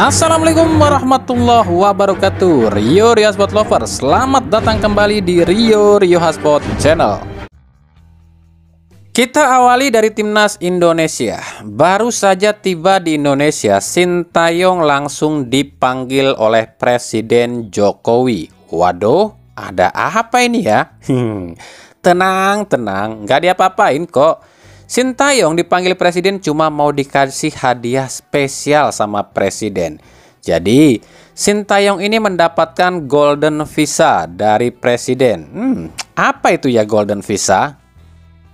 Assalamualaikum warahmatullahi wabarakatuh. Rio Hotspot Lovers, selamat datang kembali di Rio Hotspot Channel. Kita awali dari timnas Indonesia. Baru saja tiba di Indonesia, Sintayong langsung dipanggil oleh Presiden Jokowi. Waduh, ada apa ini ya? Tenang, nggak diapa-apain kok. Sintayong dipanggil presiden cuma mau dikasih hadiah spesial sama presiden. Jadi, Sintayong ini mendapatkan golden visa dari presiden. Apa itu ya golden visa?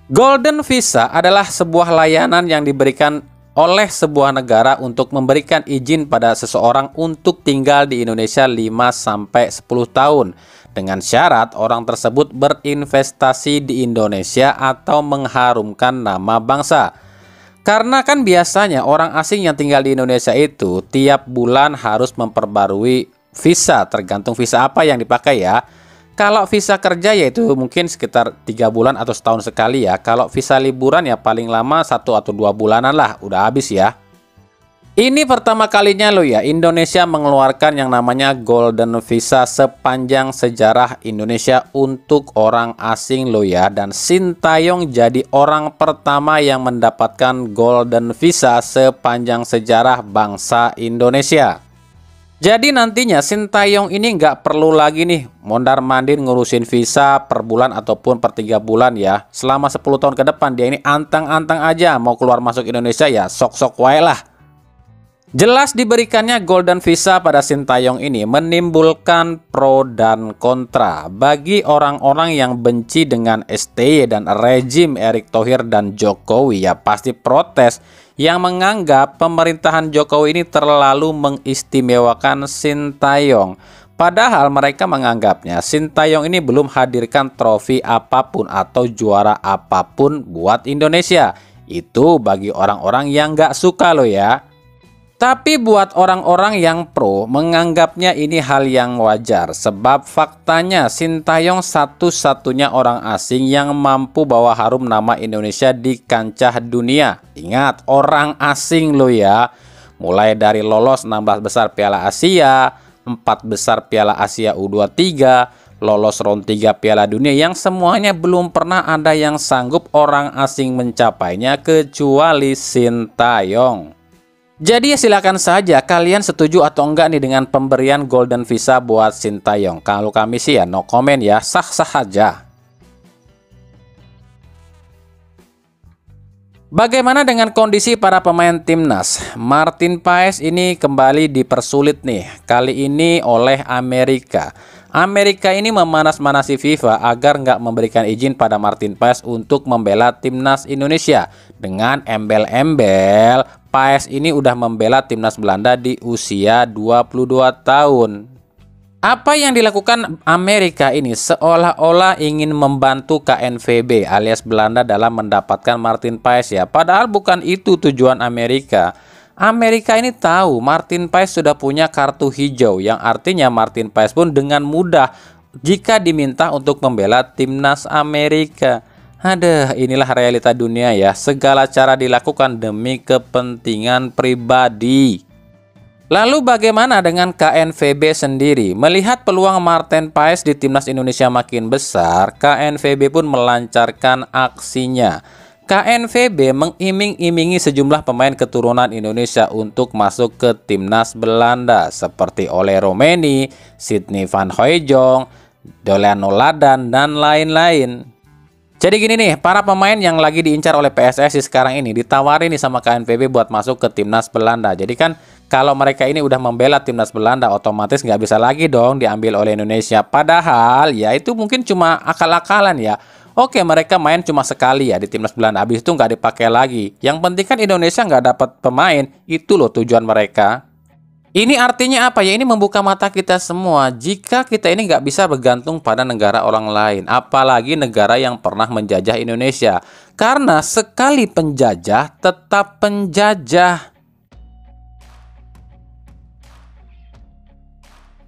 Golden visa adalah sebuah layanan yang diberikan oleh sebuah negara untuk memberikan izin pada seseorang untuk tinggal di Indonesia 5-10 tahun. Dengan syarat orang tersebut berinvestasi di Indonesia atau mengharumkan nama bangsa. Karena kan biasanya orang asing yang tinggal di Indonesia itu tiap bulan harus memperbarui visa, tergantung visa apa yang dipakai ya. Kalau visa kerja yaitu mungkin sekitar 3 bulan atau setahun sekali ya. Kalau visa liburan ya paling lama 1 atau 2 bulanan lah, udah habis ya. Ini pertama kalinya loh ya, Indonesia mengeluarkan yang namanya Golden Visa sepanjang sejarah Indonesia untuk orang asing loh ya. Dan Sintayong jadi orang pertama yang mendapatkan Golden Visa sepanjang sejarah bangsa Indonesia. Jadi nantinya Sintayong ini nggak perlu lagi nih mondar-mandir ngurusin visa per bulan ataupun per 3 bulan ya. Selama 10 tahun ke depan dia ini antang-antang aja mau keluar masuk Indonesia ya, sok-sok wae lah. Jelas diberikannya Golden Visa pada Sintayong ini menimbulkan pro dan kontra. Bagi orang-orang yang benci dengan STY dan rezim Erick Thohir dan Jokowi ya pasti protes, yang menganggap pemerintahan Jokowi ini terlalu mengistimewakan Sintayong. Padahal mereka menganggapnya Sintayong ini belum hadirkan trofi apapun atau juara apapun buat Indonesia. Itu bagi orang-orang yang nggak suka loh ya. Tapi buat orang-orang yang pro menganggapnya ini hal yang wajar. Sebab faktanya Sintayong satu-satunya orang asing yang mampu bawa harum nama Indonesia di kancah dunia. Ingat, orang asing loh ya. Mulai dari lolos 16 besar Piala Asia, 4 besar Piala Asia U23, lolos round 3 Piala Dunia, yang semuanya belum pernah ada yang sanggup orang asing mencapainya kecuali Sintayong. Jadi ya silakan saja kalian setuju atau enggak nih dengan pemberian Golden Visa buat Sintayong. Kalau kami sih ya no comment ya, sah-sah aja. Bagaimana dengan kondisi para pemain timnas? Martin Paes ini kembali dipersulit nih, kali ini oleh Amerika. Amerika ini memanas-manasi FIFA agar nggak memberikan izin pada Martin Paes untuk membela timnas Indonesia. Dengan embel-embel, Paes ini udah membela timnas Belanda di usia 22 tahun. Apa yang dilakukan Amerika ini seolah-olah ingin membantu KNVB alias Belanda dalam mendapatkan Martin Paes ya. Padahal bukan itu tujuan Amerika. Amerika ini tahu Martin Paes sudah punya kartu hijau, yang artinya Martin Paes pun dengan mudah jika diminta untuk membela timnas Amerika. Aduh, inilah realita dunia ya. Segala cara dilakukan demi kepentingan pribadi. Lalu bagaimana dengan KNVB sendiri? Melihat peluang Martin Paes di timnas Indonesia makin besar, KNVB pun melancarkan aksinya. KNVB mengiming-imingi sejumlah pemain keturunan Indonesia untuk masuk ke timnas Belanda seperti Ole Romeni, Sidney van Hooijdonk, Dolian Noladan, dan lain-lain. Jadi gini nih, para pemain yang lagi diincar oleh PSSI sekarang ini ditawarin nih sama KNVB buat masuk ke timnas Belanda. Jadi kan kalau mereka ini udah membela timnas Belanda, otomatis nggak bisa lagi dong diambil oleh Indonesia. Padahal ya itu mungkin cuma akal-akalan ya. Oke, mereka main cuma sekali ya di timnas Belanda, habis itu nggak dipakai lagi. Yang penting kan Indonesia nggak dapat pemain, itu loh tujuan mereka. Ini artinya apa ya? Ini membuka mata kita semua. Jika kita ini nggak bisa bergantung pada negara orang lain, apalagi negara yang pernah menjajah Indonesia. Karena sekali penjajah, tetap penjajah.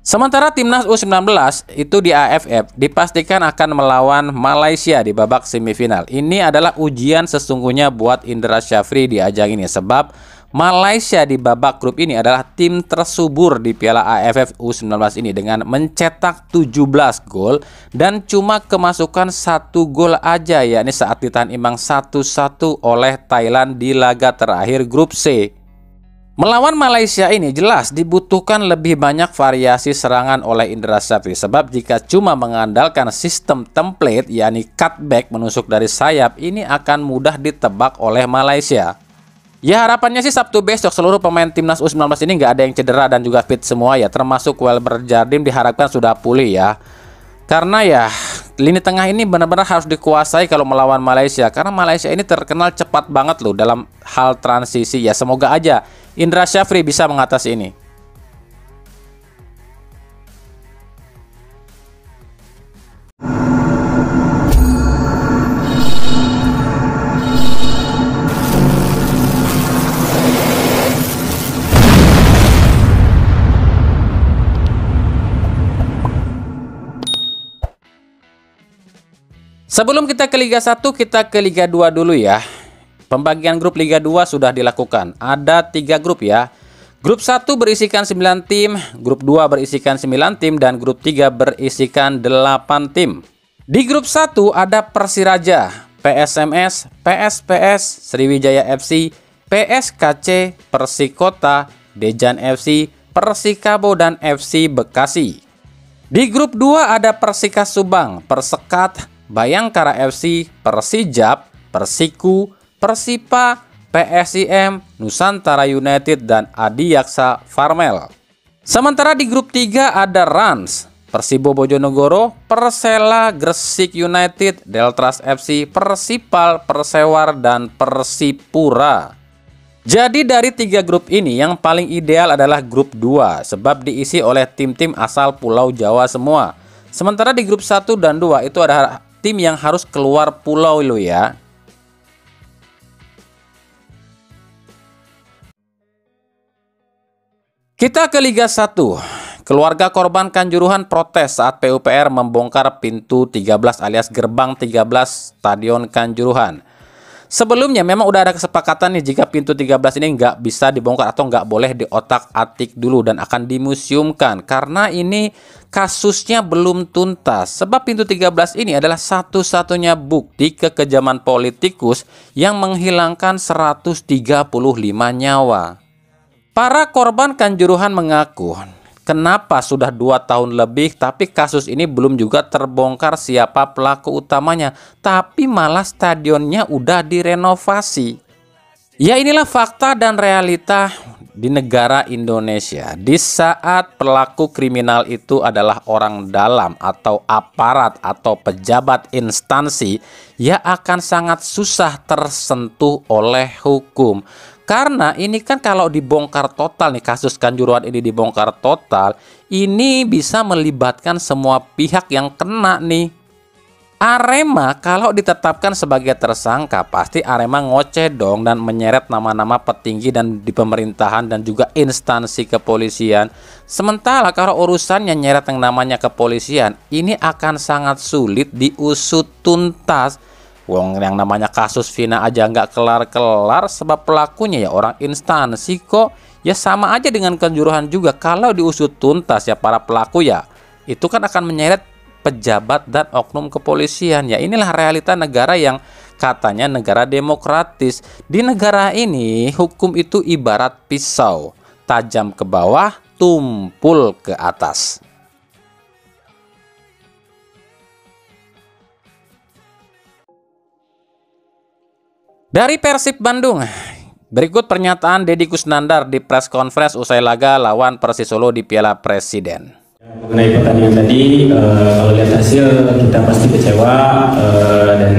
Sementara timnas U19 itu di AFF dipastikan akan melawan Malaysia di babak semifinal. Ini adalah ujian sesungguhnya buat Indra Syafri di ajang ini, sebab Malaysia di babak grup ini adalah tim tersubur di Piala AFF U19 ini dengan mencetak 17 gol dan cuma kemasukan 1 gol aja, yakni saat ditahan imbang 1-1 oleh Thailand di laga terakhir grup C. Melawan Malaysia ini jelas dibutuhkan lebih banyak variasi serangan oleh Indra Syafri, sebab jika cuma mengandalkan sistem template yakni cutback menusuk dari sayap, ini akan mudah ditebak oleh Malaysia. Ya harapannya sih Sabtu besok seluruh pemain timnas U19 ini nggak ada yang cedera dan juga fit semua ya, termasuk Welber Jardim diharapkan sudah pulih ya. Karena ya lini tengah ini benar-benar harus dikuasai kalau melawan Malaysia, karena Malaysia ini terkenal cepat banget loh dalam hal transisi ya. Semoga aja Indra Syafri bisa mengatasi ini. Sebelum kita ke Liga 1, kita ke Liga 2 dulu ya. Pembagian grup Liga 2 sudah dilakukan. Ada 3 grup ya. Grup 1 berisikan 9 tim, grup 2 berisikan 9 tim, dan grup 3 berisikan 8 tim. Di grup 1 ada Persiraja, PSMS, PSPS, Sriwijaya FC, PSKC, Persikota, Dejan FC, Persikabo, dan FC Bekasi. Di grup 2 ada Persikas Subang, Persekat, Bayangkara FC, Persijap, Persiku, Persipa, PSIM, Nusantara United, dan Adiaksa Farmel. Sementara di grup 3 ada Rans, Persibo Bojonegoro, Persela, Gresik United, Deltras FC, Persipal, Persewar, dan Persipura. Jadi dari 3 grup ini yang paling ideal adalah grup 2, sebab diisi oleh tim-tim asal Pulau Jawa semua. Sementara di grup 1 dan 2 itu ada tim yang harus keluar pulau lo ya. Kita ke Liga 1. Keluarga korban Kanjuruhan protes saat PUPR membongkar pintu 13 alias gerbang 13 Stadion Kanjuruhan. Sebelumnya memang udah ada kesepakatan nih jika pintu 13 ini nggak bisa dibongkar atau nggak boleh diotak-atik dulu dan akan dimuseumkan, karena ini kasusnya belum tuntas. Sebab pintu 13 ini adalah satu-satunya bukti kekejaman politikus yang menghilangkan 135 nyawa. Para korban Kanjuruhan mengaku, kenapa sudah 2 tahun lebih tapi kasus ini belum juga terbongkar siapa pelaku utamanya, tapi malah stadionnya udah direnovasi. Ya inilah fakta dan realita di negara Indonesia. Di saat pelaku kriminal itu adalah orang dalam atau aparat atau pejabat instansi, ya akan sangat susah tersentuh oleh hukum. Karena ini kan kalau dibongkar total nih, kasus Kanjuruhan ini dibongkar total, ini bisa melibatkan semua pihak yang kena nih. Arema kalau ditetapkan sebagai tersangka, pasti Arema ngoceh dong dan menyeret nama-nama petinggi dan di pemerintahan dan juga instansi kepolisian. Sementara kalau urusannya nyeret yang namanya kepolisian, ini akan sangat sulit diusut tuntas. Wong yang namanya kasus Vina aja nggak kelar-kelar sebab pelakunya ya orang instansi kok. Ya sama aja dengan Kanjuruhan juga, kalau diusut tuntas ya para pelaku ya itu kan akan menyeret pejabat dan oknum kepolisian. Ya inilah realita negara yang katanya negara demokratis. Di negara ini hukum itu ibarat pisau, tajam ke bawah, tumpul ke atas. Dari Persib Bandung, berikut pernyataan Deddy Kusnandar di press conference usai laga lawan Persis Solo di Piala Presiden. Mengenai pertandingan tadi, kalau lihat hasil kita pasti kecewa dan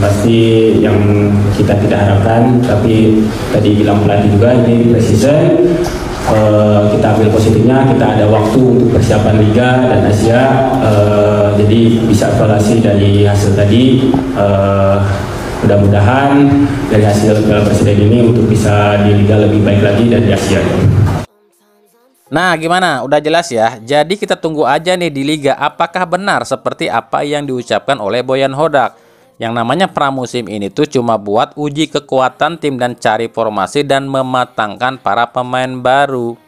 pasti yang kita tidak harapkan. Tapi tadi bilang pelatih juga ini pre-season, kita ambil positifnya, kita ada waktu untuk persiapan Liga dan Asia, jadi bisa evaluasi dari hasil tadi. Mudah-mudahan dari hasil Piala Presiden ini untuk bisa di Liga lebih baik lagi dan di Asia. Nah gimana? Udah jelas ya? Jadi kita tunggu aja nih di Liga apakah benar seperti apa yang diucapkan oleh Boyan Hodak. Yang namanya pramusim ini tuh cuma buat uji kekuatan tim dan cari formasi dan mematangkan para pemain baru.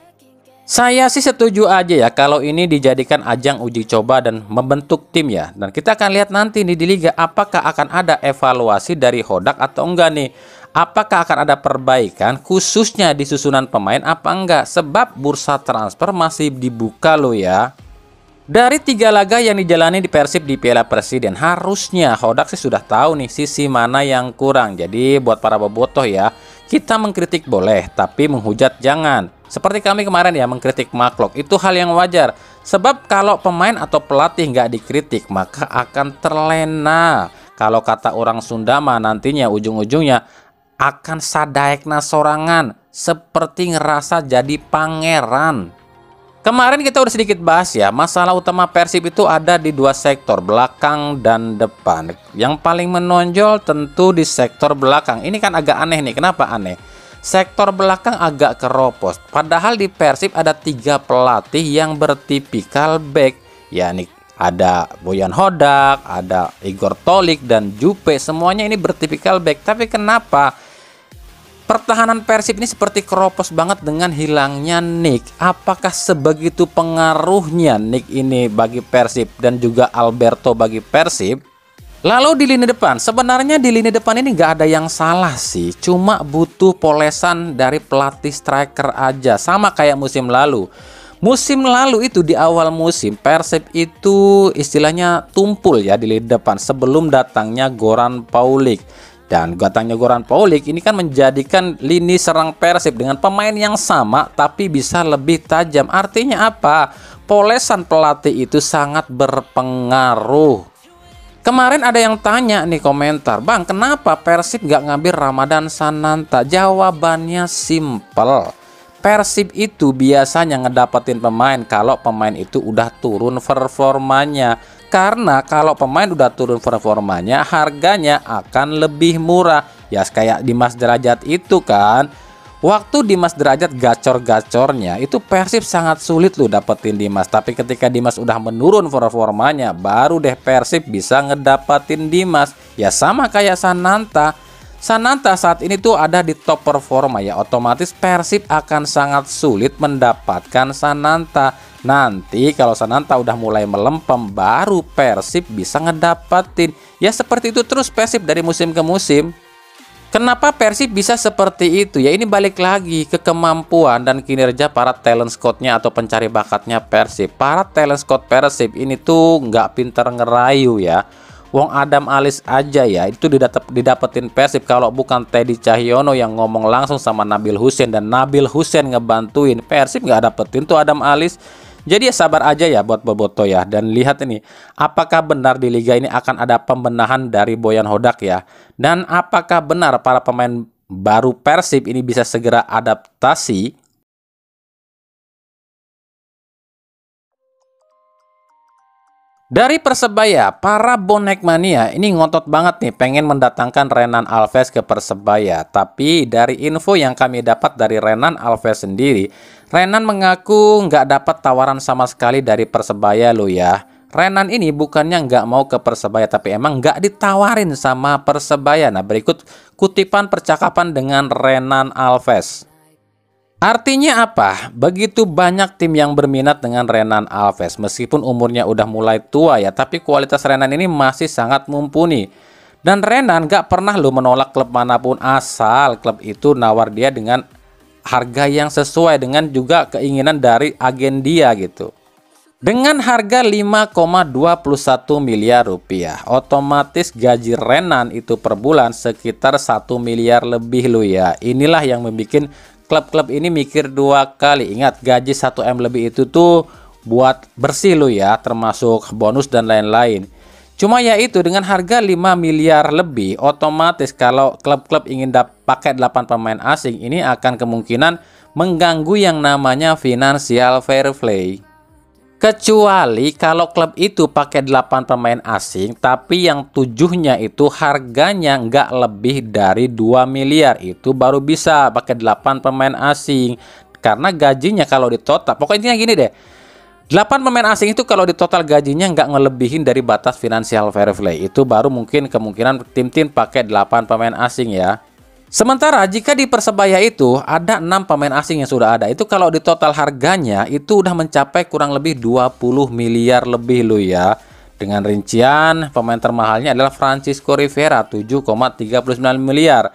Saya sih setuju aja ya kalau ini dijadikan ajang uji coba dan membentuk tim ya. Dan kita akan lihat nanti nih di Liga apakah akan ada evaluasi dari Hodak atau enggak nih. Apakah akan ada perbaikan khususnya di susunan pemain apa enggak. Sebab bursa transfer masih dibuka loh ya. Dari 3 laga yang dijalani di Persib di Piala Presiden, harusnya Hodak sih sudah tahu nih sisi mana yang kurang. Jadi buat para bobotoh ya, kita mengkritik boleh, tapi menghujat jangan. Seperti kami kemarin ya mengkritik Maklok, itu hal yang wajar. Sebab kalau pemain atau pelatih nggak dikritik, maka akan terlena. Kalau kata orang Sunda mah nantinya ujung-ujungnya akan sadaekna sorangan, seperti ngerasa jadi pangeran. Kemarin kita udah sedikit bahas ya, masalah utama Persib itu ada di 2 sektor, belakang dan depan. Yang paling menonjol tentu di sektor belakang. Ini kan agak aneh nih, kenapa aneh? Sektor belakang agak keropos. Padahal di Persib ada 3 pelatih yang bertipikal back. Ya nih, ada Boyan Hodak, ada Igor Tolik dan Jupe. Semuanya ini bertipikal back. Tapi kenapa pertahanan Persib ini seperti keropos banget dengan hilangnya Nick? Apakah sebegitu pengaruhnya Nick ini bagi Persib dan juga Alberto bagi Persib? Lalu di lini depan, sebenarnya di lini depan ini nggak ada yang salah sih. Cuma butuh polesan dari pelatih striker aja. Sama kayak musim lalu. Musim lalu itu di awal musim Persib itu istilahnya tumpul ya di lini depan sebelum datangnya Goran Paulik. Dan datangnya Goran Paulik ini kan menjadikan lini serang Persib dengan pemain yang sama tapi bisa lebih tajam. Artinya apa? Polesan pelatih itu sangat berpengaruh. Kemarin ada yang tanya nih komentar, Bang, kenapa Persib nggak ngambil Ramadan Sananta? Jawabannya simple. Persib itu biasanya ngedapetin pemain kalau pemain itu udah turun performanya. Karena kalau pemain udah turun performanya, harganya akan lebih murah. Ya kayak Dimas Derajat itu kan. Waktu Dimas Derajat gacor-gacornya itu Persib sangat sulit loh dapetin Dimas. Tapi ketika Dimas udah menurun performanya, baru deh Persib bisa ngedapetin Dimas. Ya sama kayak Sananta. Sananta saat ini tuh ada di top performa ya. Otomatis Persib akan sangat sulit mendapatkan Sananta. Nanti kalau Sananta udah mulai melempem, baru Persib bisa ngedapetin. Ya seperti itu terus Persib dari musim ke musim. Kenapa Persib bisa seperti itu? Ya ini balik lagi ke kemampuan dan kinerja para talent scout-nya atau pencari bakatnya Persib. Para talent scout Persib ini tuh nggak pinter ngerayu ya. Wong Adam Alis aja ya itu didapetin Persib. Kalau bukan Teddy Cahyono yang ngomong langsung sama Nabil Hussein dan Nabil Hussein ngebantuin, Persib nggak dapetin tuh Adam Alis. Jadi ya sabar aja ya buat boboto ya. Dan lihat ini, apakah benar di Liga ini akan ada pembenahan dari Boyan Hodak ya. Dan apakah benar para pemain baru Persib ini bisa segera adaptasi. Dari Persebaya, para bonek mania ini ngotot banget nih pengen mendatangkan Renan Alves ke Persebaya. Tapi dari info yang kami dapat dari Renan Alves sendiri, Renan mengaku nggak dapat tawaran sama sekali dari Persebaya lo ya. Renan ini bukannya nggak mau ke Persebaya, tapi emang nggak ditawarin sama Persebaya. Nah berikut kutipan percakapan dengan Renan Alves. Artinya apa? Begitu banyak tim yang berminat dengan Renan Alves. Meskipun umurnya udah mulai tua ya, tapi kualitas Renan ini masih sangat mumpuni. Dan Renan gak pernah lo menolak klub manapun asal klub itu nawar dia dengan harga yang sesuai dengan juga keinginan dari agen dia gitu. Dengan harga 5,21 miliar rupiah, otomatis gaji Renan itu per bulan sekitar 1 miliar lebih lo ya. Inilah yang membuat klub-klub ini mikir 2 kali. Ingat, gaji 1M lebih itu tuh buat bersih lo ya, termasuk bonus dan lain-lain. Cuma ya itu, dengan harga 5 miliar lebih, otomatis kalau klub-klub ingin pakai 8 pemain asing, ini akan kemungkinan mengganggu yang namanya financial fair play. Kecuali kalau klub itu pakai 8 pemain asing, tapi yang 7-nya itu harganya nggak lebih dari 2 miliar, itu baru bisa pakai 8 pemain asing. Karena gajinya kalau ditotal, pokoknya intinya gini deh, 8 pemain asing itu kalau di total gajinya nggak ngelebihin dari batas financial fair play. Itu baru mungkin kemungkinan tim-tim pakai 8 pemain asing ya. Sementara jika di Persebaya itu ada 6 pemain asing yang sudah ada. Itu kalau di total harganya itu udah mencapai kurang lebih 20 miliar lebih loh ya. Dengan rincian pemain termahalnya adalah Francisco Rivera 7,39 miliar.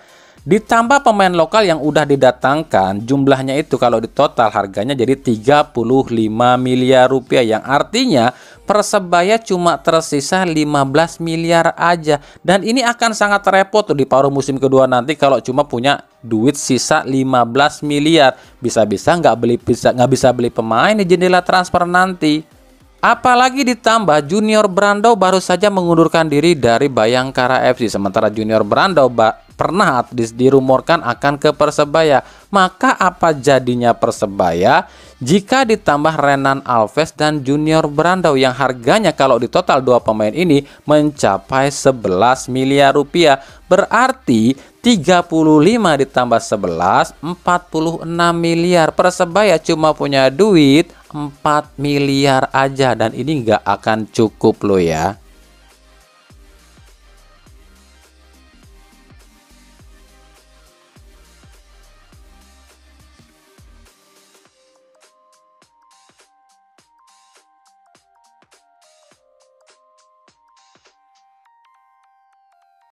Ditambah pemain lokal yang udah didatangkan, jumlahnya itu kalau di total harganya jadi 35 miliar rupiah, yang artinya Persebaya cuma tersisa 15 miliar aja. Dan ini akan sangat repot tuh di paruh musim kedua nanti kalau cuma punya duit sisa 15 miliar. Bisa-bisa nggak bisa beli pemain di jendela transfer nanti. Apalagi ditambah Junior Brando baru saja mengundurkan diri dari Bayangkara FC. Sementara Junior Brando pernah dirumorkan akan ke Persebaya. Maka apa jadinya Persebaya jika ditambah Renan Alves dan Junior Brando yang harganya kalau di total 2 pemain ini mencapai 11 miliar rupiah. Berarti 35 ditambah 11, 46 miliar. Persebaya cuma punya duit 4 miliar aja, dan ini nggak akan cukup loh ya.